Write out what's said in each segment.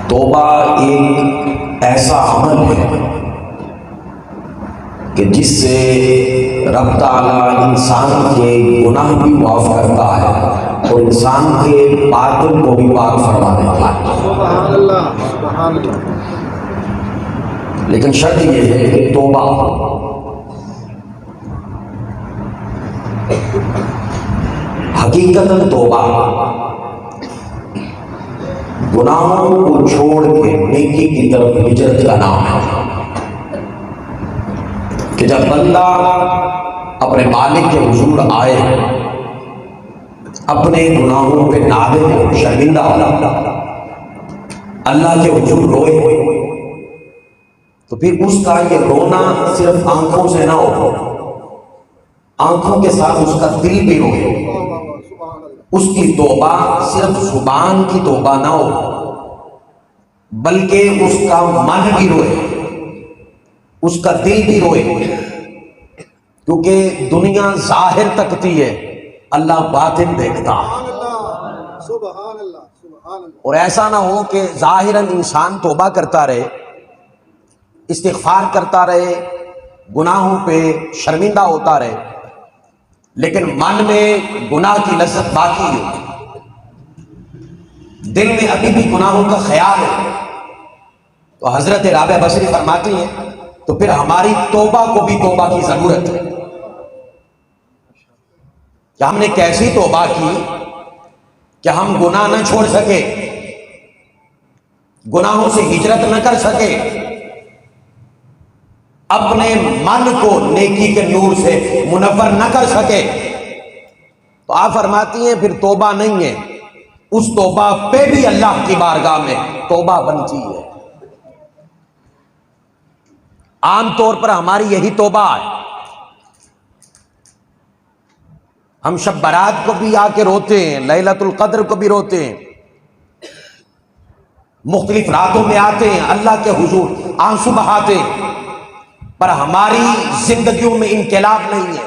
توبہ ایک ایسا عمل ہے کہ جس سے رب تعالیٰ انسان کے گناہ بھی معاف کرتا ہے اور انسان کے باطن کو بھی پاک فرما دیتا ہے۔ سبحان اللہ، سبحان اللہ۔ لیکن شرط یہ ہے کہ توبہ حقیقتاً توبہ گناہوں کو چھوڑ کے نیکی کی طرف ہجرت کا نام ہے، کہ جب بندہ اپنے مالک کے حضور آئے، اپنے گناہوں پہ نادم ہو، شرمندہ ہو، اللہ کے حضور روئے، تو پھر اس کا یہ رونا صرف آنکھوں سے نہ ہو، آنکھوں کے ساتھ اس کا دل بھی روئے، اس کی توبہ صرف زبان کی توبہ نہ ہو بلکہ اس کا من بھی روئے، اس کا دل بھی روئے، کیونکہ دنیا ظاہر تکتی ہے، اللہ باطن دیکھتا ہے۔ سبحان اللہ، سبحان اللہ۔ اور ایسا نہ ہو کہ ظاہراً انسان توبہ کرتا رہے، استغفار کرتا رہے، گناہوں پہ شرمندہ ہوتا رہے، لیکن من میں گناہ کی لذت باقی ہو، دل میں ابھی بھی گناہوں کا خیال ہے، تو حضرت رابعہ بصری فرماتی ہیں تو پھر ہماری توبہ کو بھی توبہ کی ضرورت ہے کہ ہم نے کیسی توبہ کی کہ ہم گناہ نہ چھوڑ سکے، گناہوں سے ہجرت نہ کر سکے، اپنے من کو نیکی کے نور سے منور نہ کر سکے، تو آپ فرماتی ہیں پھر توبہ نہیں ہے، اس توبہ پہ بھی اللہ کی بارگاہ میں توبہ بنتی ہے۔ عام طور پر ہماری یہی توبہ ہے، ہم شب برات کو بھی آ کے روتے ہیں، لیلۃ القدر کو بھی روتے ہیں، مختلف راتوں میں آتے ہیں اللہ کے حضور آنسو بہاتے ہیں، پر ہماری زندگیوں میں انقلاب نہیں ہے،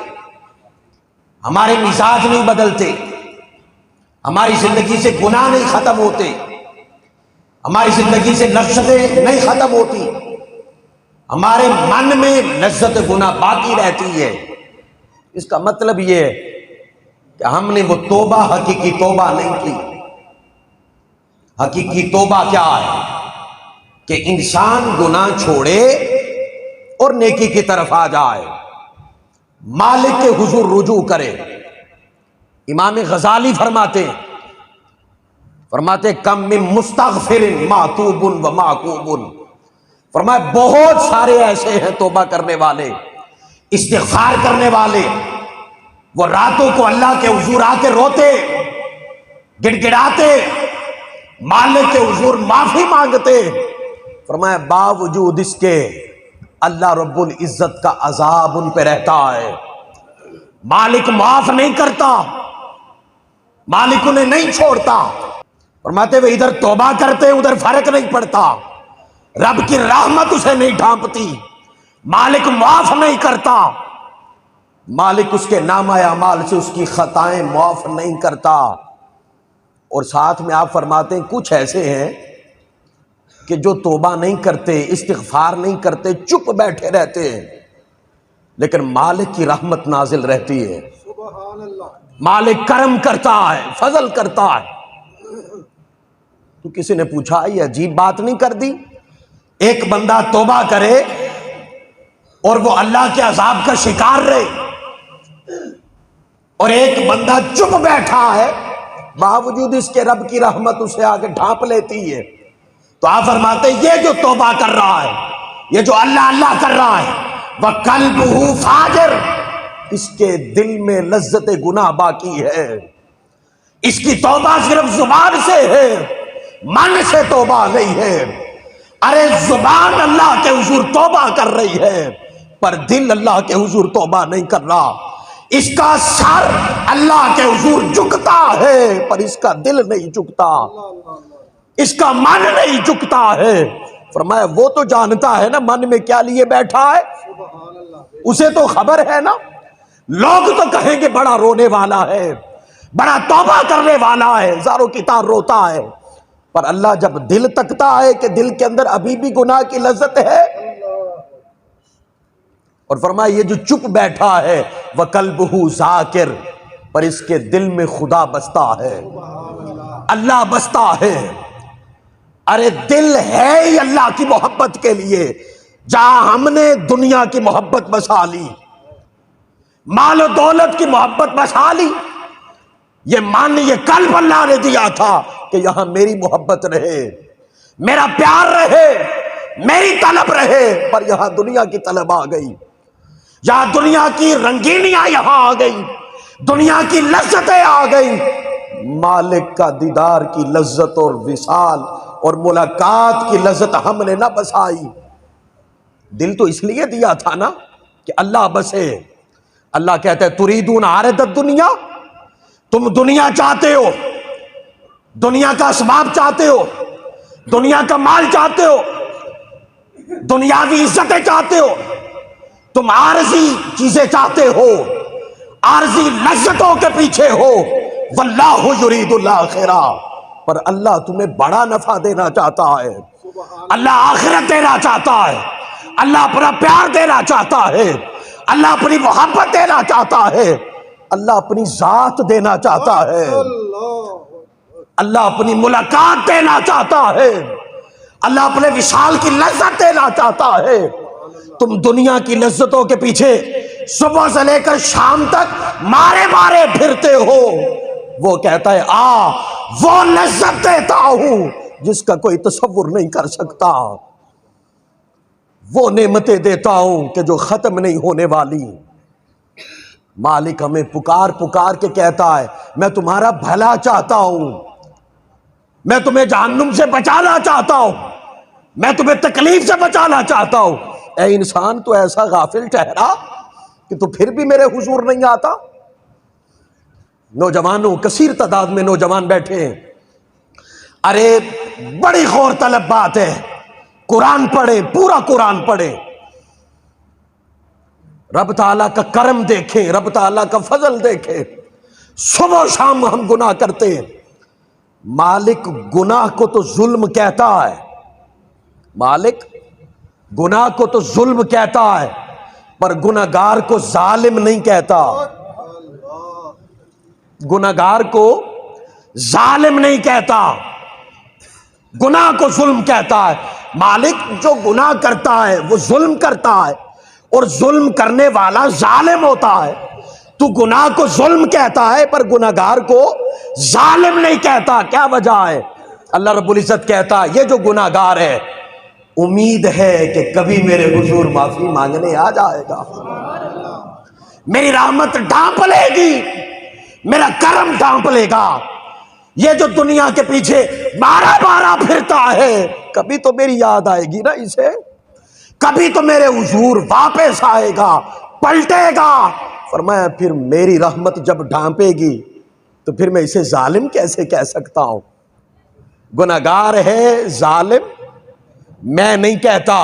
ہمارے مزاج نہیں بدلتے، ہماری زندگی سے گناہ نہیں ختم ہوتے، ہماری زندگی سے لذتیں نہیں ختم ہوتی، ہمارے من میں لذت گناہ باقی رہتی ہے۔ اس کا مطلب یہ ہے کہ ہم نے وہ توبہ حقیقی توبہ نہیں کی۔ حقیقی توبہ کیا ہے؟ کہ انسان گناہ چھوڑے اور نیکی کی طرف آ جائے، مالک کے حضور رجوع کرے۔ امام غزالی فرماتے کم من مستغفر ماتوب و معقوب، فرمایا بہت سارے ایسے ہیں توبہ کرنے والے، استغفار کرنے والے، وہ راتوں کو اللہ کے حضور آ کے روتے، گڑ گڑاتے، مالک کے حضور معافی مانگتے، فرمایا باوجود اس کے اللہ رب العزت کا عذاب ان پہ رہتا ہے، مالک معاف نہیں کرتا، مالک انہیں نہیں چھوڑتا۔ فرماتے وہ ادھر توبہ کرتے ادھر فرق نہیں پڑتا، رب کی رحمت اسے نہیں ڈھانپتی، مالک معاف نہیں کرتا، مالک اس کے نامہ اعمال سے اس کی خطائیں معاف نہیں کرتا۔ اور ساتھ میں آپ فرماتے ہیں کچھ ایسے ہیں کہ جو توبہ نہیں کرتے، استغفار نہیں کرتے، چپ بیٹھے رہتے ہیں، لیکن مالک کی رحمت نازل رہتی ہے، سبحان اللہ۔ مالک کرم کرتا ہے، فضل کرتا ہے۔ تو کسی نے پوچھا یہ عجیب بات نہیں کر دی، ایک بندہ توبہ کرے اور وہ اللہ کے عذاب کا شکار رہے، اور ایک بندہ چپ بیٹھا ہے باوجود اس کے رب کی رحمت اسے آگے ڈھانپ لیتی ہے۔ تو آپ فرماتے ہیں یہ جو توبہ کر رہا ہے، یہ جو اللہ اللہ کر رہا ہے، وَقَلْبُهُ فَاجِرٌ، اس کے دل میں لذت گناہ باقی ہے، اس کی توبہ صرف زبان سے ہے، من سے توبہ نہیں ہے۔ ارے زبان اللہ کے حضور توبہ کر رہی ہے پر دل اللہ کے حضور توبہ نہیں کر رہا، اس کا سر اللہ کے حضور جھکتا ہے پر اس کا دل نہیں جھکتا، اس کا من نہیں جھکتا ہے۔ فرمایا وہ تو جانتا ہے نا من میں کیا لیے بیٹھا ہے، اسے تو خبر ہے نا۔ لوگ تو کہیں گے بڑا رونے والا ہے، بڑا توبہ کرنے والا ہے، زاروں کی طرح روتا ہے، پر اللہ جب دل تکتا ہے کہ دل کے اندر ابھی بھی گناہ کی لذت ہے، اور فرمایا یہ جو چپ بیٹھا ہے وَقَلْبُهُ ذَاکِرٌ، پر اس کے دل میں خدا بستا ہے، اللہ بستا ہے۔ ارے دل ہے ہی اللہ کی محبت کے لیے، جہاں ہم نے دنیا کی محبت بسا لی، مال و دولت کی محبت بسا لی، یہ قلب اللہ نے دیا تھا کہ یہاں میری محبت رہے، میرا پیار رہے، میری طلب رہے، پر یہاں دنیا کی طلب آ گئی، یہاں دنیا کی رنگینیاں یہاں آ گئی، دنیا کی لذتیں آ گئی، مالک کا دیدار کی لذت اور وصال اور ملاقات کی لذت ہم نے نہ بسائی۔ دل تو اس لیے دیا تھا نا کہ اللہ بسے۔ اللہ کہتا ہے تریدون عارض الدنیا، تم دنیا چاہتے ہو، دنیا کا اسباب چاہتے ہو، دنیا کا مال چاہتے ہو، دنیاوی عزتیں چاہتے ہو، تم عارضی چیزیں چاہتے ہو، عارضی لذتوں کے پیچھے ہو، واللہ یرید الآخرہ، پر اللہ تمہیں بڑا نفع دینا چاہتا ہے، اللہ آخرت دینا چاہتا ہے، اللہ اپنا پیار دینا چاہتا ہے، اللہ اپنی محبت دینا چاہتا ہے، اللہ اپنی ذات دینا چاہتا ہے، اللہ اپنی ملاقات دینا چاہتا ہے، اللہ اپنے وصال کی لذت دینا چاہتا ہے۔ تم دنیا کی لذتوں کے پیچھے صبح سے لے کر شام تک مارے مارے پھرتے ہو، وہ کہتا ہے وہ لذت دیتا ہوں جس کا کوئی تصور نہیں کر سکتا، وہ نعمتیں دیتا ہوں کہ جو ختم نہیں ہونے والی۔ مالک ہمیں پکار پکار کے کہتا ہے میں تمہارا بھلا چاہتا ہوں، میں تمہیں جہنم سے بچانا چاہتا ہوں، میں تمہیں تکلیف سے بچانا چاہتا ہوں۔ اے انسان تو ایسا غافل ٹھہرا کہ تو پھر بھی میرے حضور نہیں آتا۔ نوجوانوں، کثیر تعداد میں نوجوان بیٹھے ہیں، ارے بڑی غور طلب بات ہے، قرآن پڑھیں، پورا قرآن پڑھیں، رب تعالیٰ کا کرم دیکھیں، رب تعالیٰ کا فضل دیکھیں۔ صبح و شام ہم گناہ کرتے ہیں، مالک گناہ کو تو ظلم کہتا ہے، مالک گناہ کو تو ظلم کہتا ہے، پر گناہگار کو ظالم نہیں کہتا، گناہگار کو ظالم نہیں کہتا، گناہ کو ظلم کہتا ہے۔ مالک جو گناہ کرتا ہے وہ ظلم کرتا ہے، اور ظلم کرنے والا ظالم ہوتا ہے۔ تو گناہ کو ظلم کہتا ہے پر گناہگار کو ظالم نہیں کہتا، کیا وجہ ہے؟ اللہ رب العزت کہتا ہے یہ جو گناہگار ہے امید ہے کہ کبھی میرے حضور معافی مانگنے آ جائے گا، میری رحمت ڈھانپ لے گی، میرا کرم ڈھانپ لے گا۔ یہ جو دنیا کے پیچھے بارہ بارہ پھرتا ہے کبھی تو میری یاد آئے گی نا اسے، کبھی تو میرے حضور واپس آئے گا، پلٹے گا۔ فرمایا پھر میری رحمت جب ڈھانپے گی تو پھر میں اسے ظالم کیسے کہہ سکتا ہوں؟ گناہگار ہے ظالم میں نہیں کہتا۔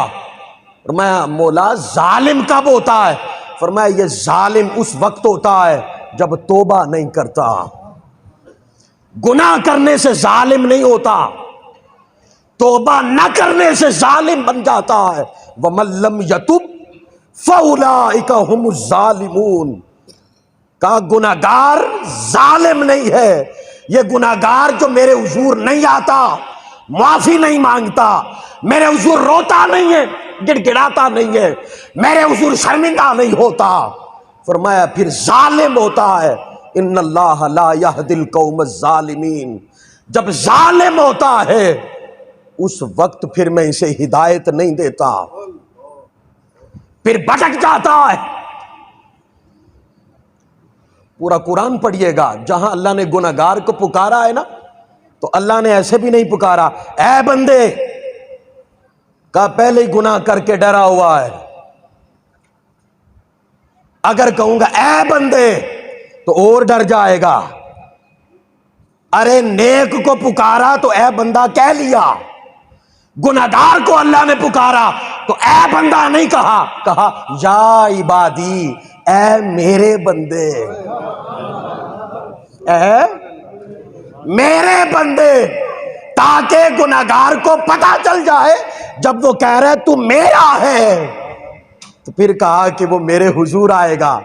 فرمایا مولا ظالم کب ہوتا ہے؟ فرمایا یہ ظالم اس وقت ہوتا ہے جب توبہ نہیں کرتا، گناہ کرنے سے ظالم نہیں ہوتا، توبہ نہ کرنے سے ظالم بن جاتا ہے۔ وَمَن لَّمْ يَتُبْ فَأُولَٰئِكَ هُمُ الظَّالِمُونَ، کہا گناہگار ظالم نہیں ہے، یہ گناہگار جو میرے حضور نہیں آتا، معافی نہیں مانگتا، میرے حضور روتا نہیں ہے، گڑ گڑاتا نہیں ہے، میرے حضور شرمندہ نہیں ہوتا، فرمایا پھر ظالم ہوتا ہے۔ ان اللہ لا یہدی القوم الظالمین، جب ظالم ہوتا ہے اس وقت پھر میں اسے ہدایت نہیں دیتا، پھر بھٹک جاتا ہے۔ پورا قرآن پڑھیے گا، جہاں اللہ نے گناہگار کو پکارا ہے نا تو اللہ نے ایسے بھی نہیں پکارا اے بندے، کہا پہلے ہی گناہ کر کے ڈرا ہوا ہے۔ اگر کہوں گا اے بندے تو اور ڈر جائے گا۔ ارے نیک کو پکارا تو اے بندہ کہہ لیا، گناہگار کو اللہ نے پکارا تو اے بندہ نہیں کہا، کہا یا عبادی، اے میرے بندے، اے میرے بندے۔ تاکہ گناہگار کو پتہ چل جائے جب وہ کہہ رہے تو میرا ہے، تو پھر کہا کہ وہ میرے حضور آئے گا،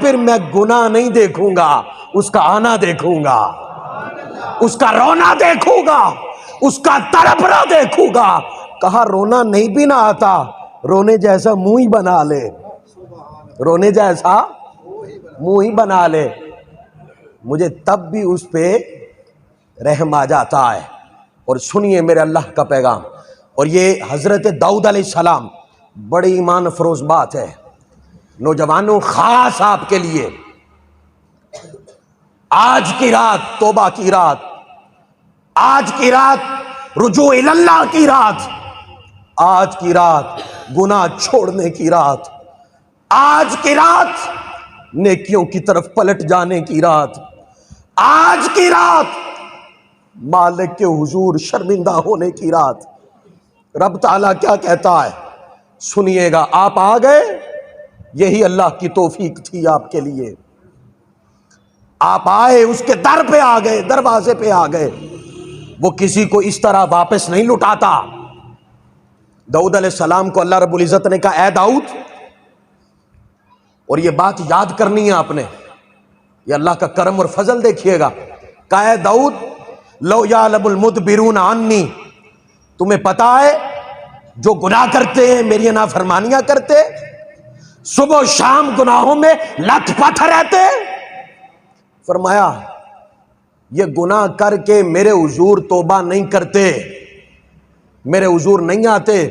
پھر میں گناہ نہیں دیکھوں گا، اس کا آنا دیکھوں گا، اس کا رونا دیکھوں گا، اس کا تڑپنا دیکھوں گا۔ کہا رونا نہیں بھی نہ آتا، رونے جیسا منہ ہی بنا لے، رونے جیسا منہ ہی بنا لے، مجھے تب بھی اس پہ رحم آ جاتا ہے۔ اور سنیے میرے اللہ کا پیغام، اور یہ حضرت داؤد علیہ السلام بڑی ایمان افروز بات ہے، نوجوانوں خاص آپ کے لیے، آج کی رات توبہ کی رات، آج کی رات رجوع اللہ کی رات، آج کی رات گناہ چھوڑنے کی رات، آج کی رات نیکیوں کی طرف پلٹ جانے کی رات، آج کی رات مالک کے حضور شرمندہ ہونے کی رات۔ رب تعالیٰ کیا کہتا ہے سنیے گا، آپ آ گئے، یہی اللہ کی توفیق تھی آپ کے لیے، آپ آئے، اس کے در پہ آ گئے، دروازے پہ آ گئے، وہ کسی کو اس طرح واپس نہیں لٹاتا۔ داؤد علیہ السلام کو اللہ رب العزت نے کہا اے داؤد، اور یہ بات یاد کرنی ہے آپ نے، یہ اللہ کا کرم اور فضل دیکھیے گا، کہا اے داؤد لو یعلم المدبرون عنی، تمہیں پتا ہے جو گناہ کرتے ہیں، میری نافرمانیاں کرتے، صبح و شام گناہوں میں لت پت رہتے، فرمایا یہ گناہ کر کے میرے حضور توبہ نہیں کرتے، میرے حضور نہیں آتے،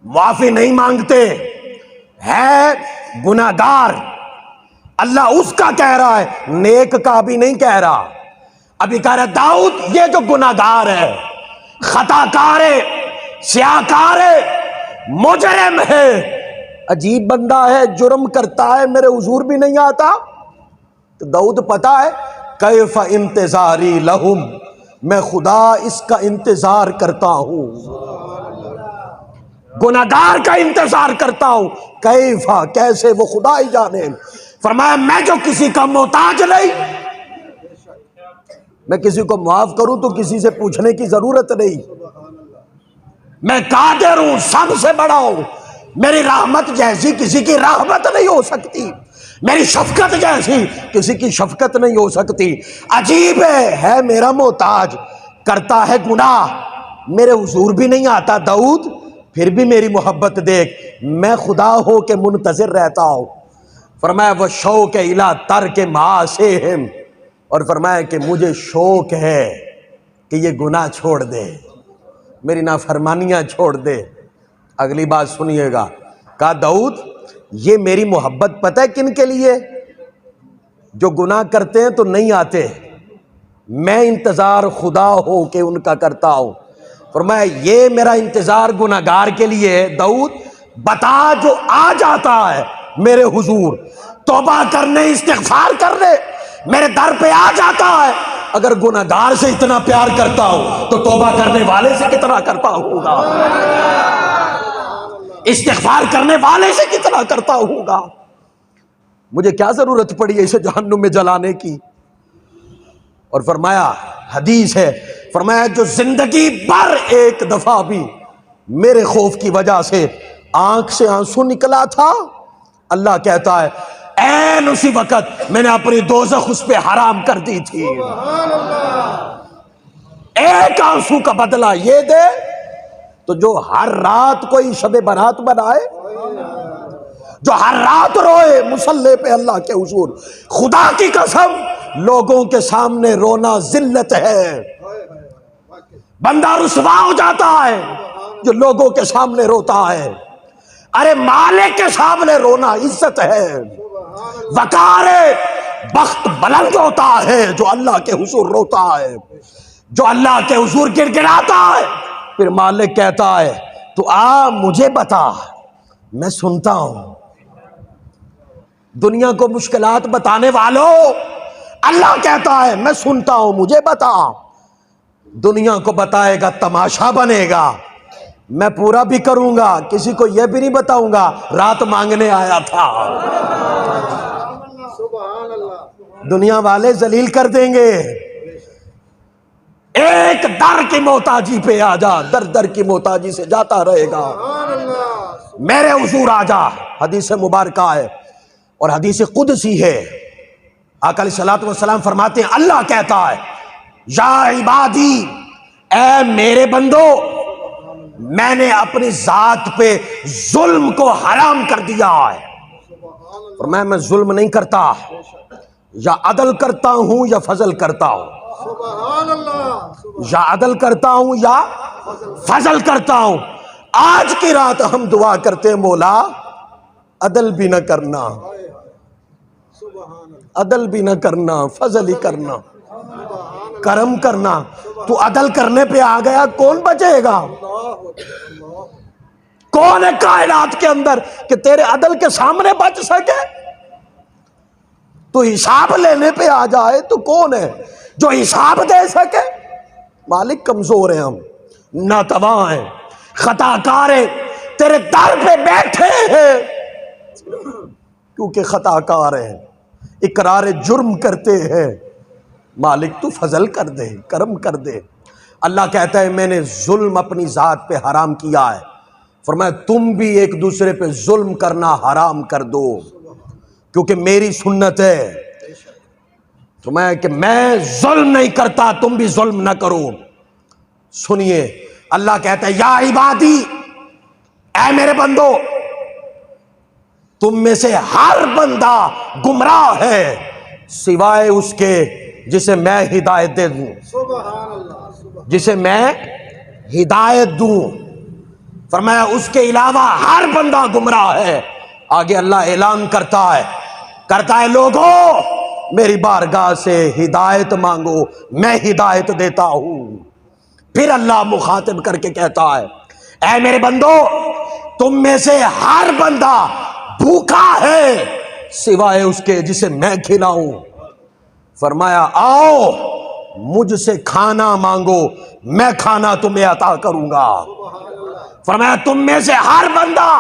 معافی نہیں مانگتے، ہے گناہگار، اللہ اس کا کہہ رہا ہے، نیک کا بھی نہیں کہہ رہا، ابھی کہہ رہا ہے داؤد یہ جو گناہگار ہے، خطا کار ہے، سیاہ کار ہے، مجرم ہے، عجیب بندہ ہے، جرم کرتا ہے، میرے حضور بھی نہیں آتا، تو داؤد پتا ہے کیف انتظاری لہم، میں خدا اس کا انتظار کرتا ہوں، گناہگار کا انتظار کرتا ہوں، کیفا کیسے، وہ خدا ہی جانے۔ فرمایا میں جو کسی کا محتاج نہیں، میں کسی کو معاف کروں تو کسی سے پوچھنے کی ضرورت نہیں، میں قادر ہوں، سب سے بڑا ہوں، میری رحمت جیسی کسی کی رحمت نہیں ہو سکتی، میری شفقت جیسی کسی کی شفقت نہیں ہو سکتی۔ عجیب ہے میرا محتاج، کرتا ہے گناہ، میرے حضور بھی نہیں آتا، داؤد پھر بھی میری محبت دیکھ، میں خدا ہو کے منتظر رہتا ہوں۔ فرمایا وہ شوق الی ترک معاصیہم، اور فرمایا کہ مجھے شوق ہے کہ یہ گناہ چھوڑ دے، میری نافرمانیاں چھوڑ دے۔ اگلی بات سنیے گا، کہا داؤد یہ میری محبت پتہ ہے کن کے لیے؟ جو گناہ کرتے ہیں تو نہیں آتے، میں انتظار خدا ہو کے ان کا کرتا ہوں۔ فرمایا یہ میرا انتظار گناہگار کے لیے ہے، داؤد بتا جو آ جاتا ہے میرے حضور توبہ کرنے، استغفار کرنے، میرے در پہ آ جاتا ہے، اگر گناہگار سے اتنا پیار کرتا ہوں تو توبہ کرنے والے سے کتنا کرتا ہوگا، استغفار کرنے والے سے کتنا کرتا ہوگا۔ مجھے کیا ضرورت پڑی ہے اسے جہنم میں جلانے کی؟ اور فرمایا حدیث ہے، فرمایا جو زندگی بھر ایک دفعہ بھی میرے خوف کی وجہ سے آنکھ سے آنسو نکلا تھا، اللہ کہتا ہے عین اسی وقت میں نے اپنی دوزخ اس پہ حرام کر دی تھی، ایک آنسو کا بدلہ یہ دے تو جو ہر رات کوئی شب برات بنائے، جو ہر رات روئے مصلی پہ اللہ کے حضور، خدا کی قسم لوگوں کے سامنے رونا ذلت ہے، بندہ رسوا ہو جاتا ہے جو لوگوں کے سامنے روتا ہے، ارے مالک کے سامنے رونا عزت ہے، وقار بخت بلند ہوتا ہے جو اللہ کے حضور روتا ہے، جو اللہ کے حضور گر گراتا ہے، پھر مالک کہتا ہے تو آ مجھے بتا، میں سنتا ہوں۔ دنیا کو مشکلات بتانے والوں، اللہ کہتا ہے میں سنتا ہوں، مجھے بتا۔ دنیا کو بتائے گا تماشا بنے گا، میں پورا بھی کروں گا، کسی کو یہ بھی نہیں بتاؤں گا رات مانگنے آیا تھا۔ دنیا والے ذلیل کر دیں گے، ایک در کی محتاجی پہ آ جا، در در کی محتاجی سے جاتا رہے گا، سبحان اللہ میرے حضور آ جا۔ حدیث مبارکہ ہے اور حدیث قدسی ہے، آقا علیہ الصلوۃ والسلام فرماتے ہیں اللہ کہتا ہے یا عبادی، اے میرے بندو، میں نے اپنی ذات پہ ظلم کو حرام کر دیا ہے، اور میں ظلم نہیں کرتا، یا عدل کرتا ہوں یا فضل کرتا ہوں، سبحان اللہ یا عدل کرتا ہوں یا فضل کرتا ہوں۔ آج کی رات ہم دعا کرتے ہیں مولا عدل بھی نہ کرنا، سبحان اللہ عدل بھی نہ کرنا، فضل ہی کرنا، کرم کرنا۔ تو عدل کرنے پہ آ گیا، کون بچے گا؟ کون ہے کائنات کے اندر کہ تیرے عدل کے سامنے بچ سکے؟ تو حساب لینے پہ آ جائے تو کون ہے جو حساب دے سکے؟ مالک کمزور ہیں، ہم ناتواں ہیں، خطا کار ہیں، تیرے در پہ بیٹھے ہیں کیونکہ خطا کار ہیں، اقرار جرم کرتے ہیں۔ مالک تو فضل کر دے، کرم کر دے۔ اللہ کہتا ہے میں نے ظلم اپنی ذات پہ حرام کیا ہے، فرمایا تم بھی ایک دوسرے پہ ظلم کرنا حرام کر دو کیونکہ میری سنت ہے، فرمایا کہ میں ظلم نہیں کرتا، تم بھی ظلم نہ کرو۔ سنیے اللہ کہتا ہے یا عبادی، اے میرے بندو، تم میں سے ہر بندہ گمراہ ہے سوائے اس کے جسے میں ہدایت دے دوں، سبحان اللہ جسے میں ہدایت دوں۔ فرمایا اس کے علاوہ ہر بندہ گمراہ ہے۔ آگے اللہ اعلان کرتا ہے لوگوں میری بارگاہ سے ہدایت مانگو، میں ہدایت دیتا ہوں۔ پھر اللہ مخاطب کر کے کہتا ہے اے میرے بندو، تم میں سے ہر بندہ بھوکا ہے سوائے اس کے جسے میں کھلاؤں۔ فرمایا آؤ مجھ سے کھانا مانگو، میں کھانا تمہیں عطا کروں گا۔ فرمایا تم میں سے ہر بندہ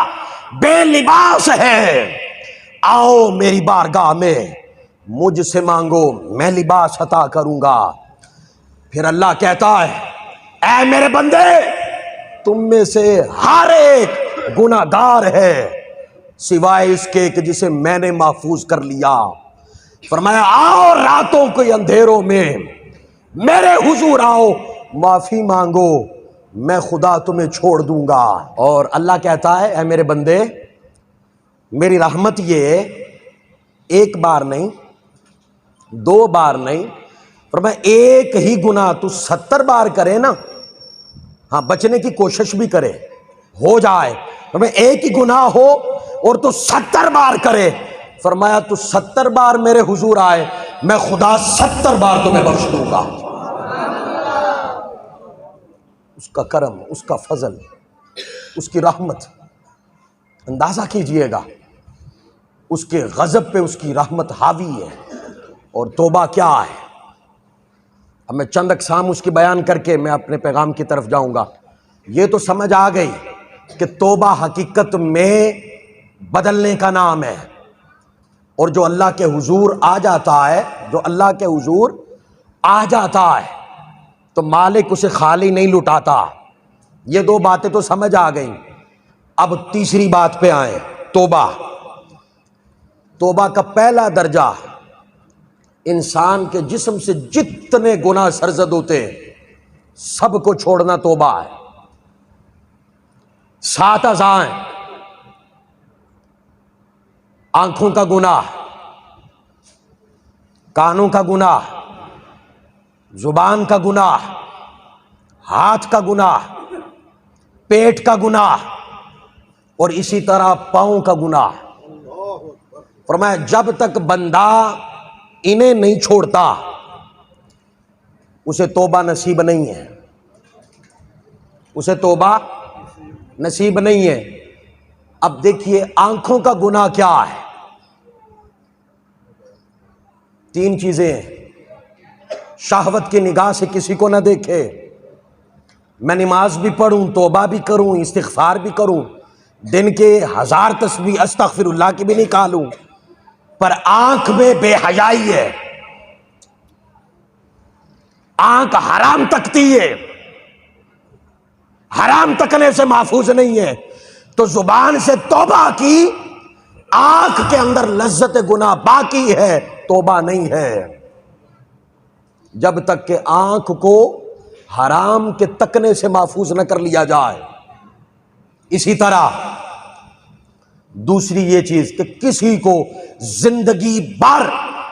بے لباس ہے، آؤ میری بارگاہ میں مجھ سے مانگو، میں لباس عطا کروں گا۔ پھر اللہ کہتا ہے اے میرے بندے، تم میں سے ہر ایک گناہ گار ہے سوائے اس کے کہ جسے میں نے محفوظ کر لیا۔ فرمایا آؤ راتوں کے اندھیروں میں میرے حضور آؤ، معافی مانگو، میں خدا تمہیں چھوڑ دوں گا۔ اور اللہ کہتا ہے اے میرے بندے، میری رحمت یہ ایک بار نہیں، دو بار نہیں، فرمایا ایک ہی گناہ تو 70 بار کرے نا، ہاں بچنے کی کوشش بھی کرے، ہو جائے، فرمایا ایک ہی گناہ ہو اور تو 70 بار کرے، فرمایا تو 70 بار میرے حضور آئے، میں خدا 70 بار تمہیں بخش دوں گا۔ اس کا کرم، اس کا فضل، اس کی رحمت، اندازہ کیجئے گا اس کے غضب پہ اس کی رحمت حاوی ہے۔ اور توبہ کیا ہے؟ اب میں چند اقسام اس کی بیان کر کے میں اپنے پیغام کی طرف جاؤں گا۔ یہ تو سمجھ آ گئی کہ توبہ حقیقت میں بدلنے کا نام ہے، اور جو اللہ کے حضور آ جاتا ہے، جو اللہ کے حضور آ جاتا ہے تو مالک اسے خالی نہیں لٹاتا۔ یہ دو باتیں تو سمجھ آ گئیں۔ اب تیسری بات پہ آئیں، توبہ۔ توبہ کا پہلا درجہ انسان کے جسم سے جتنے گناہ سرزد ہوتے ہیں سب کو چھوڑنا توبہ ہے۔ 7 اعضاء، آنکھوں کا گناہ، کانوں کا گناہ، زبان کا گناہ، ہاتھ کا گناہ، پیٹ کا گناہ، اور اسی طرح پاؤں کا گناہ۔ فرمایا جب تک بندہ انہیں نہیں چھوڑتا اسے توبہ نصیب نہیں ہے، اسے توبہ نصیب نہیں ہے۔ اب دیکھیے آنکھوں کا گناہ کیا ہے؟ 3 چیزیں ہیں۔ شہوت کی نگاہ سے کسی کو نہ دیکھے، میں نماز بھی پڑھوں، توبہ بھی کروں، استغفار بھی کروں، دن کے 1000 تسبیح استغفر اللہ کی بھی نکالوں، پر آنکھ میں بے حیائی ہے، آنکھ حرام تکتی ہے، حرام تکنے سے محفوظ نہیں ہے، تو زبان سے توبہ کی، آنکھ کے اندر لذت گناہ باقی ہے، توبہ نہیں ہے، جب تک کہ آنکھ کو حرام کے تکنے سے محفوظ نہ کر لیا جائے۔ اسی طرح دوسری یہ چیز کہ کسی کو زندگی بھر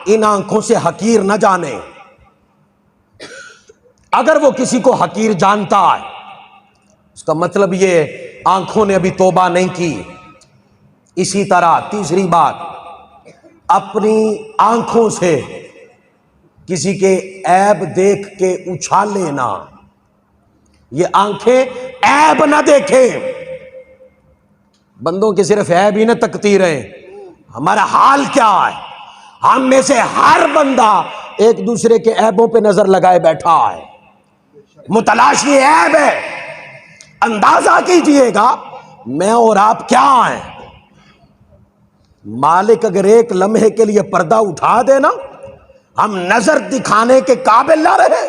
ان آنکھوں سے حقیر نہ جانے۔ اگر وہ کسی کو حقیر جانتا ہے، اس کا مطلب یہ آنکھوں نے ابھی توبہ نہیں کی۔ اسی طرح تیسری بات، اپنی آنکھوں سے کسی کے عیب دیکھ کے اچھالے نہ، یہ آنکھیں عیب نہ دیکھیں، بندوں کے صرف عیب ہی نہ تکتی رہے۔ ہمارا حال کیا ہے؟ ہم میں سے ہر بندہ ایک دوسرے کے عیبوں پہ نظر لگائے بیٹھا ہے، متلاشی عیب ہے۔ اندازہ کیجئے گا میں اور آپ کیا ہیں۔ مالک اگر ایک لمحے کے لیے پردہ اٹھا دے نا، ہم نظر دکھانے کے قابل نہ رہے،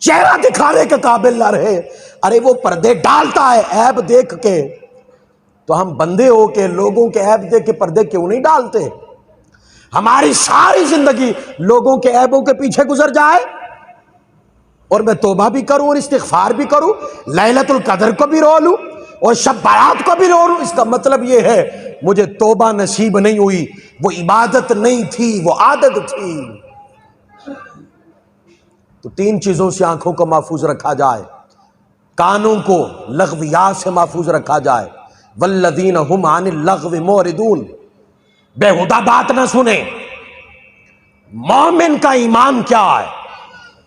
چہرہ دکھانے کے قابل نہ رہے۔ ارے وہ پردے ڈالتا ہے عیب دیکھ کے، تو ہم بندے ہو کے لوگوں کے عیب دیکھ کے پردے کیوں نہیں ڈالتے؟ ہماری ساری زندگی لوگوں کے عیبوں کے پیچھے گزر جائے، اور میں توبہ بھی کروں اور استغفار بھی کروں، لیلۃ القدر کو بھی رو لوں اور شب برات کو بھی رو لوں، اس کا مطلب یہ ہے مجھے توبہ نصیب نہیں ہوئی، وہ عبادت نہیں تھی، وہ عادت تھی۔ تو تین چیزوں سے آنکھوں کو محفوظ رکھا جائے، کانوں کو لغویات سے محفوظ رکھا جائے، والذین هم عن اللغو معرضون، بیہودہ بات نہ سنیں۔ مومن کا ایمان کیا ہے؟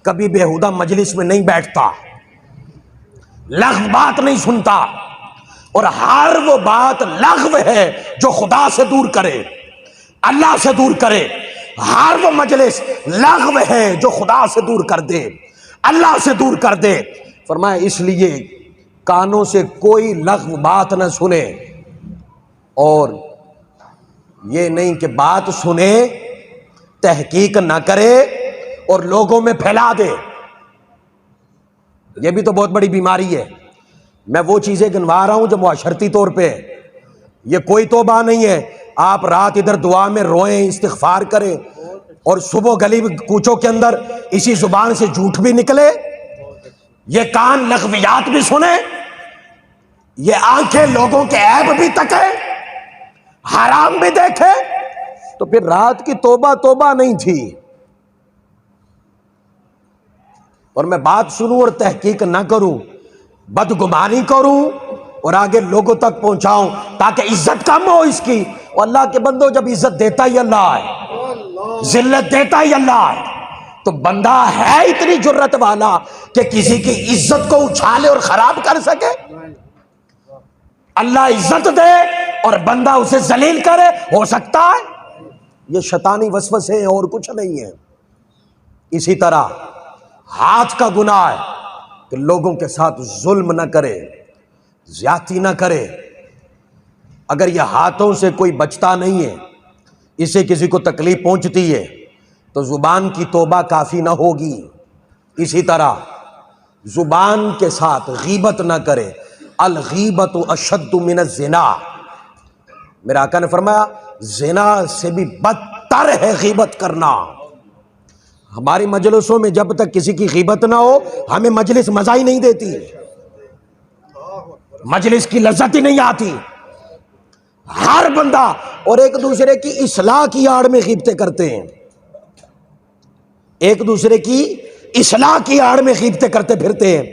کبھی بیہودہ مجلس میں نہیں بیٹھتا، لغو بات نہیں سنتا، اور ہر وہ بات لغو ہے جو خدا سے دور کرے، اللہ سے دور کرے۔ ہر وہ مجلس لغو ہے جو خدا سے دور کر دے، اللہ سے دور کر دے۔ فرمایا اس لیے کانوں سے کوئی لغو بات نہ سنے، اور یہ نہیں کہ بات سنے تحقیق نہ کرے اور لوگوں میں پھیلا دے۔ یہ بھی تو بہت بڑی بیماری ہے۔ میں وہ چیزیں گنوا رہا ہوں جو معاشرتی طور پہ ہے، یہ کوئی توبہ نہیں ہے۔ آپ رات ادھر دعا میں روئیں، استغفار کریں، اور صبح گلی کوچوں کے اندر اسی زبان سے جھوٹ بھی نکلے، یہ کان لغویات بھی سنے، یہ آنکھیں لوگوں کے عیب بھی تکے، حرام بھی دیکھے، تو پھر رات کی توبہ نہیں تھی۔ اور میں بات سنوں اور تحقیق نہ کروں، بدگمانی کروں اور آگے لوگوں تک پہنچاؤں تاکہ عزت کم ہو اس کی۔ اور اللہ کے بندوں، جب عزت دیتا ہی اللہ ہے، ذلت دیتا ہی اللہ ہے، تو بندہ ہے اتنی جرت والا کہ کسی کی عزت کو اچھالے اور خراب کر سکے؟ اللہ عزت دے اور بندہ اسے ذلیل کرے، ہو سکتا ہے؟ یہ شیطانی وسوسے ہیں اور کچھ نہیں ہے۔ اسی طرح ہاتھ کا گناہ ہے کہ لوگوں کے ساتھ ظلم نہ کرے، زیادتی نہ کرے۔ اگر یہ ہاتھوں سے کوئی بچتا نہیں ہے، اسے کسی کو تکلیف پہنچتی ہے، تو زبان کی توبہ کافی نہ ہوگی۔ اسی طرح زبان کے ساتھ غیبت نہ کرے، الغیبت اشد من الزنا، میرے آقا نے فرمایا زنا سے بھی بدتر ہے غیبت کرنا۔ ہماری مجلسوں میں جب تک کسی کی غیبت نہ ہو ہمیں مجلس مزہ ہی نہیں دیتی، مجلس کی لذت ہی نہیں آتی۔ ہر بندہ اور ایک دوسرے کی اصلاح کی آڑ میں غیبتیں کرتے ہیں، ایک دوسرے کی اصلاح کی آڑ میں غیبتیں کرتے پھرتے ہیں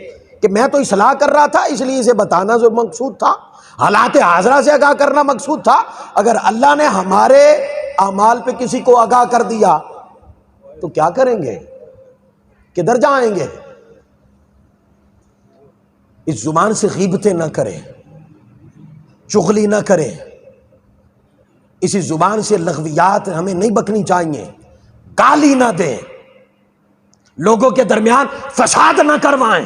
کہ میں تو اصلاح کر رہا تھا، اس لیے اسے بتانا جو مقصود تھا، حالات حاضرہ سے آگاہ کرنا مقصود تھا۔ اگر اللہ نے ہمارے اعمال پہ کسی کو آگاہ کر دیا تو کیا کریں گے؟ کدھر جائیں گے؟ اس زبان سے غیبتیں نہ کریں، چغلی نہ کریں، اسی زبان سے لغویات ہمیں نہیں بکنی چاہیے، گالی نہ دیں، لوگوں کے درمیان فساد نہ کروائیں۔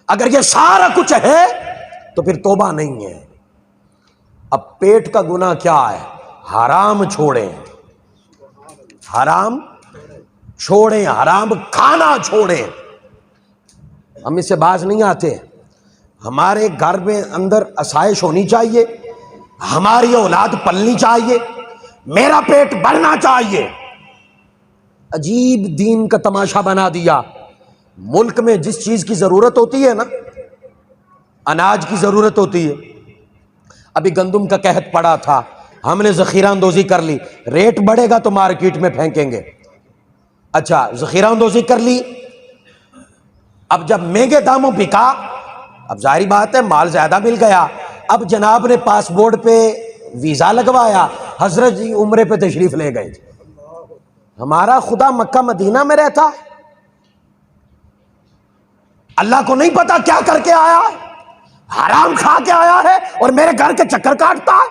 اگر یہ سارا کچھ ہے تو پھر توبہ نہیں ہے۔ اب پیٹ کا گناہ کیا ہے؟ حرام چھوڑیں، حرام چھوڑیں، حرام کھانا چھوڑیں۔ ہم اس سے باز نہیں آتے۔ ہمارے گھر میں اندر آسائش ہونی چاہیے، ہماری اولاد پلنی چاہیے، میرا پیٹ بھرنا چاہیے۔ عجیب دین کا تماشا بنا دیا۔ ملک میں جس چیز کی ضرورت ہوتی ہے نا، اناج کی ضرورت ہوتی ہے، ابھی گندم کا قحط پڑا تھا، ہم نے ذخیرہ اندوزی کر لی، ریٹ بڑھے گا تو مارکیٹ میں پھینکیں گے۔ اچھا ذخیرہ اندوزی کر لی، اب جب مہنگے داموں بکا، اب ظاہری بات ہے مال زیادہ مل گیا، اب جناب نے پاسپورٹ پہ ویزا لگوایا، حضرت جی عمرے پہ تشریف لے گئے۔ ہمارا خدا مکہ مدینہ میں رہتا ہے، اللہ کو نہیں پتا کیا کر کے آیا ہے، حرام کھا کے آیا ہے اور میرے گھر کے چکر کاٹتا ہے۔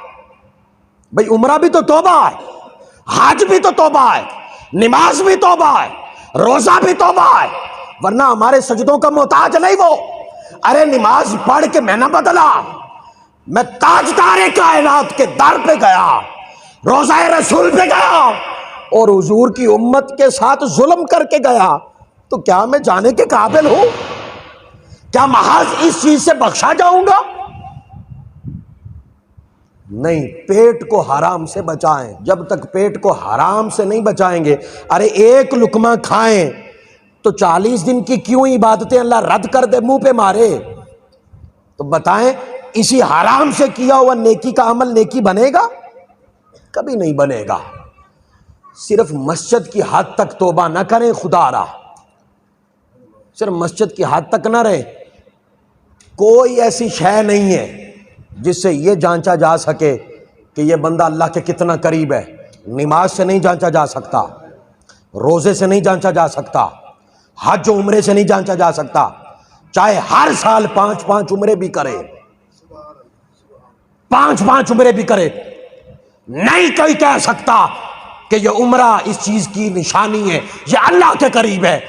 بھئی عمرہ بھی تو توبہ ہے، حج بھی تو توبہ ہے، نماز بھی توبہ ہے، روزہ بھی توبہ ہے، ورنہ ہمارے سجدوں کا محتاج نہیں وہ۔ ارے نماز پڑھ کے میں نہ بدلا، میں تاجدار کائنات کے در پہ گیا، روزہ رسول پہ گیا اور حضور کی امت کے ساتھ ظلم کر کے گیا، تو کیا میں جانے کے قابل ہوں؟ کیا محض اس چیز سے بخشا جاؤں گا؟ نہیں، پیٹ کو حرام سے بچائیں۔ جب تک پیٹ کو حرام سے نہیں بچائیں گے، ارے ایک لقمہ کھائیں تو 40 دن کی کیوں عبادتیں اللہ رد کر دے، منہ پہ مارے؟ تو بتائیں اسی حرام سے کیا ہوا نیکی کا عمل نیکی بنے گا؟ کبھی نہیں بنے گا۔ صرف مسجد کی حد تک توبہ نہ کریں خدا را، صرف مسجد کی حد تک نہ رہیں۔ کوئی ایسی شے نہیں ہے جس سے یہ جانچا جا سکے کہ یہ بندہ اللہ کے کتنا قریب ہے۔ نماز سے نہیں جانچا جا سکتا، روزے سے نہیں جانچا جا سکتا، حج و عمرے سے نہیں جانچا جا سکتا، چاہے ہر سال 5 عمرے بھی کرے، 5 عمرے بھی کرے، نہیں کوئی کہہ سکتا کہ یہ عمرہ اس چیز کی نشانی ہے، یہ اللہ کے قریب ہے۔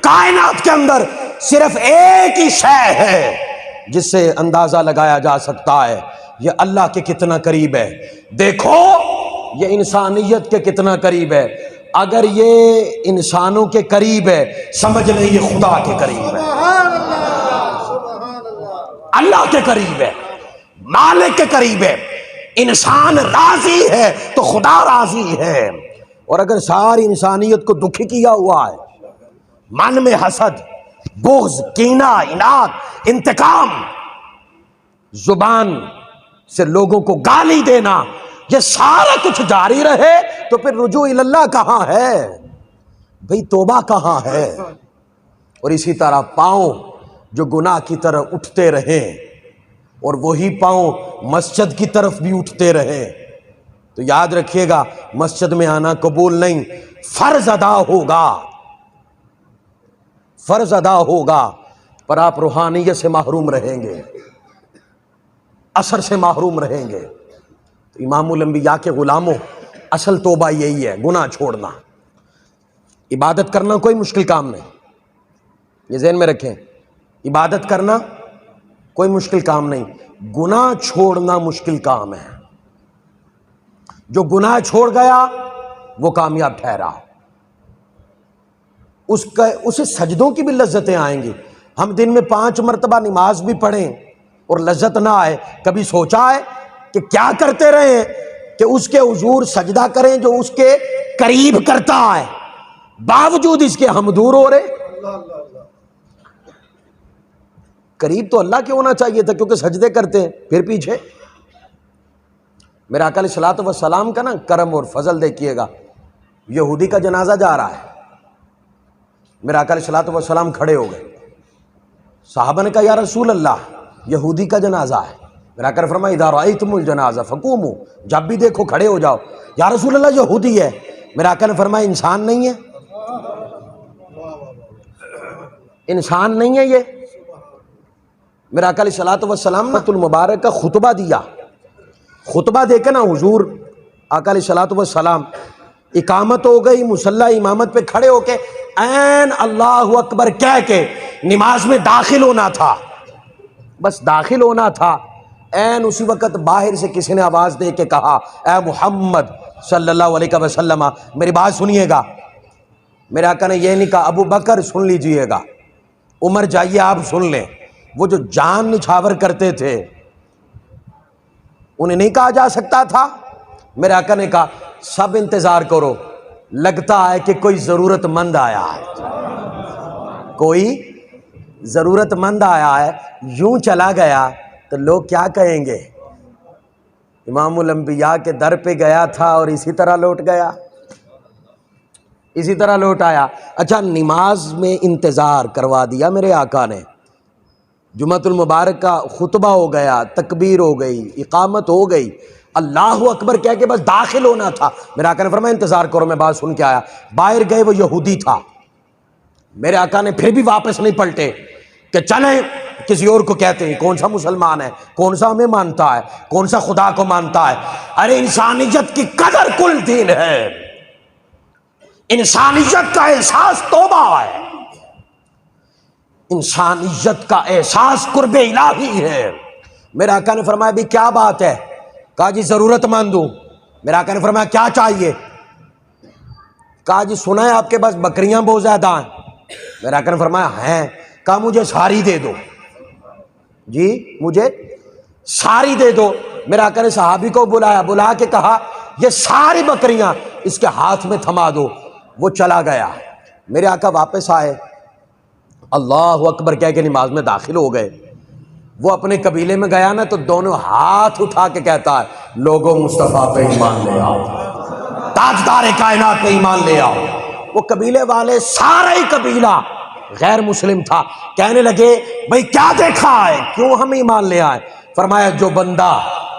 کائنات کے اندر صرف ایک ہی شے ہے جس سے اندازہ لگایا جا سکتا ہے یہ اللہ کے کتنا قریب ہے۔ دیکھو یہ انسانیت کے کتنا قریب ہے۔ اگر یہ انسانوں کے قریب ہے، سمجھ لیں یہ خدا کے قریب ہے، اللہ کے قریب ہے، مالک کے قریب ہے۔ انسان راضی ہے تو خدا راضی ہے۔ اور اگر ساری انسانیت کو دکھی کیا ہوا ہے، من میں حسد، بغض، کینہ، اناد، انتقام، زبان سے لوگوں کو گالی دینا، یہ سارا کچھ جاری رہے تو پھر رجوع اللہ کہاں ہے؟ بھئی توبہ کہاں ہے؟ اور اسی طرح پاؤں جو گناہ کی طرف اٹھتے رہیں اور وہی پاؤں مسجد کی طرف بھی اٹھتے رہیں، تو یاد رکھیے گا مسجد میں آنا قبول نہیں، فرض ادا ہوگا، فرض ادا ہوگا، پر آپ روحانیت سے محروم رہیں گے، اثر سے محروم رہیں گے۔ تو امام الانبیاء کے غلاموں، اصل توبہ یہی ہے، گناہ چھوڑنا۔ عبادت کرنا کوئی مشکل کام نہیں، یہ ذہن میں رکھیں، عبادت کرنا کوئی مشکل کام نہیں، گناہ چھوڑنا مشکل کام ہے۔ جو گناہ چھوڑ گیا وہ کامیاب ٹھہرا، اسے سجدوں کی بھی لذتیں آئیں گی۔ ہم دن میں 5 مرتبہ نماز بھی پڑھیں اور لذت نہ آئے، کبھی سوچا ہے کہ کیا کرتے رہیں کہ اس کے حضور سجدہ کریں جو اس کے قریب کرتا ہے، باوجود اس کے ہم دور ہو رہے؟ قریب تو اللہ کے ہونا چاہیے تھا، کیونکہ سجدے کرتے ہیں، پھر پیچھے۔ میرے آقا علیہ الصلوۃ والسلام کا نا کرم اور فضل دیکھیے گا، یہودی کا جنازہ جا رہا ہے، میرے آقا علیہ الصلوۃ والسلام کھڑے ہو گئے، صحابہ نے کہا یا رسول اللہ یہودی کا جنازہ ہے، میرے آقا نے فرمایا اذا رأیتم الجنازہ فقوموا، جب بھی دیکھو کھڑے ہو جاؤ۔ یا رسول اللہ یہودی ہے، میرے آقا نے فرمایا انسان نہیں ہے، انسان نہیں ہے یہ۔ میرے آقا علیہ الصلوۃ والسلام نے المبارک کا خطبہ دیا، خطبہ دے کے نا حضور آقا علیہ الصلوۃ والسلام اقامت ہو گئی، مصلی امامت پہ کھڑے ہو کے عین اللہ اکبر کہہ کے نماز میں داخل ہونا تھا، بس داخل ہونا تھا، عین اسی وقت باہر سے کسی نے آواز دے کے کہا اے محمد صلی اللہ علیہ وسلم، میری بات سنیے گا، میرے آقا نے یہ نہیں کہا ابو بکر سن لیجئے گا، عمر جائیے آپ سن لیں، وہ جو جان نچھاور کرتے تھے انہیں نہیں کہا جا سکتا تھا؟ میرے آقا نے کہا سب انتظار کرو، لگتا ہے کہ کوئی ضرورت مند آیا ہے، کوئی ضرورت مند آیا ہے، یوں چلا گیا تو لوگ کیا کہیں گے؟ امام الانبیاء کے در پہ گیا تھا اور اسی طرح لوٹ گیا، اسی طرح لوٹ آیا۔ اچھا نماز میں انتظار کروا دیا میرے آقا نے، جمعۃ المبارک کا خطبہ ہو گیا، تکبیر ہو گئی، اقامت ہو گئی، اللہ اکبر کہہ کے بس داخل ہونا تھا، میرے آقا نے فرمایا انتظار کرو میں بات سن کے آیا۔ باہر گئے، وہ یہودی تھا، میرے آقا نے پھر بھی واپس نہیں پلٹے کہ چلیں کسی اور کو کہتے ہیں، کون سا مسلمان ہے، کون سا ہمیں مانتا ہے، کون سا خدا کو مانتا ہے؟ ارے انسانیت کی قدر کل دین ہے، انسانیت کا احساس توبہ ہے، انسانیت کا احساس قرب الہی ہے۔ میرے آقا نے فرمایا بھی کیا بات ہے؟ کہا جی ضرورت مند ہوں۔ میرے آقا نے فرمایا کیا چاہیے؟ کہا جی سنا ہے آپ کے پاس بکریاں بہت زیادہ ہیں۔ میرے آقا نے فرمایا ہیں۔ کہا مجھے ساری دے دو، جی مجھے ساری دے دو۔ میرے آقا نے صحابی کو بلایا، بلا کے کہا یہ ساری بکریاں اس کے ہاتھ میں تھما دو۔ وہ چلا گیا۔ میرے آقا واپس آئے، اللہ اکبر کہہ کے نماز میں داخل ہو گئے۔ وہ اپنے قبیلے میں گیا نا تو دونوں ہاتھ اٹھا کے کہتا ہے لوگوں مصطفیٰ پہ ایمان لے آؤ، تاجدار کائنات پہ ایمان لے آؤ۔ وہ قبیلے والے سارا ہی قبیلہ غیر مسلم تھا، کہنے لگے بھئی کیا دیکھا ہے، کیوں ہم ایمان لے آئے؟ فرمایا جو بندہ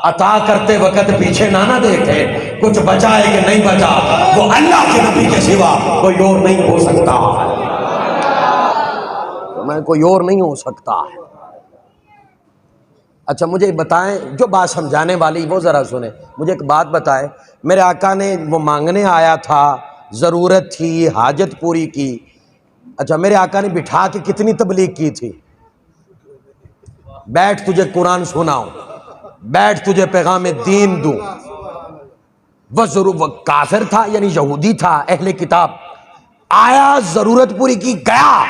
عطا کرتے وقت پیچھے نہ دیکھے، کچھ بچا ہے کہ نہیں بچا، وہ اللہ کے نبی کے سوا کوئی اور نہیں ہو سکتا، میں کوئی اور نہیں ہو سکتا۔ اچھا مجھے بتائیں، جو بات سمجھانے والی وہ ذرا سنیں، مجھے ایک بات بتائیں، میرے آقا نے وہ مانگنے آیا تھا، ضرورت تھی، حاجت پوری کی، اچھا میرے آقا نے بٹھا کے کتنی تبلیغ کی تھی؟ بیٹھ تجھے قرآن سناؤں، بیٹھ تجھے پیغام دین دوں۔ وہ کافر تھا، یعنی یہودی تھا، اہل کتاب، آیا ضرورت پوری کی، گیا،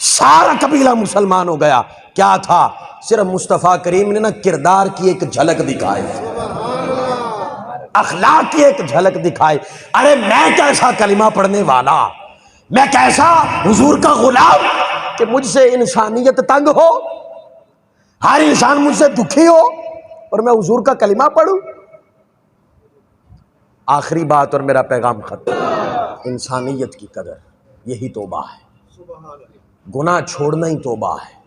سارا قبیلہ مسلمان ہو گیا۔ کیا تھا؟ صرف مصطفیٰ کریم نے نا کردار کی ایک جھلک دکھائی، اخلاق کی ایک جھلک دکھائی۔ ارے میں کیسا کلمہ پڑھنے والا، میں کیسا حضور کا غلام کہ مجھ سے انسانیت تنگ ہو، ہر انسان مجھ سے دکھی ہو اور میں حضور کا کلمہ پڑھوں۔ آخری بات اور میرا پیغام ختم، انسانیت کی قدر، یہی توبہ ہے، گناہ چھوڑنا ہی توبہ ہے۔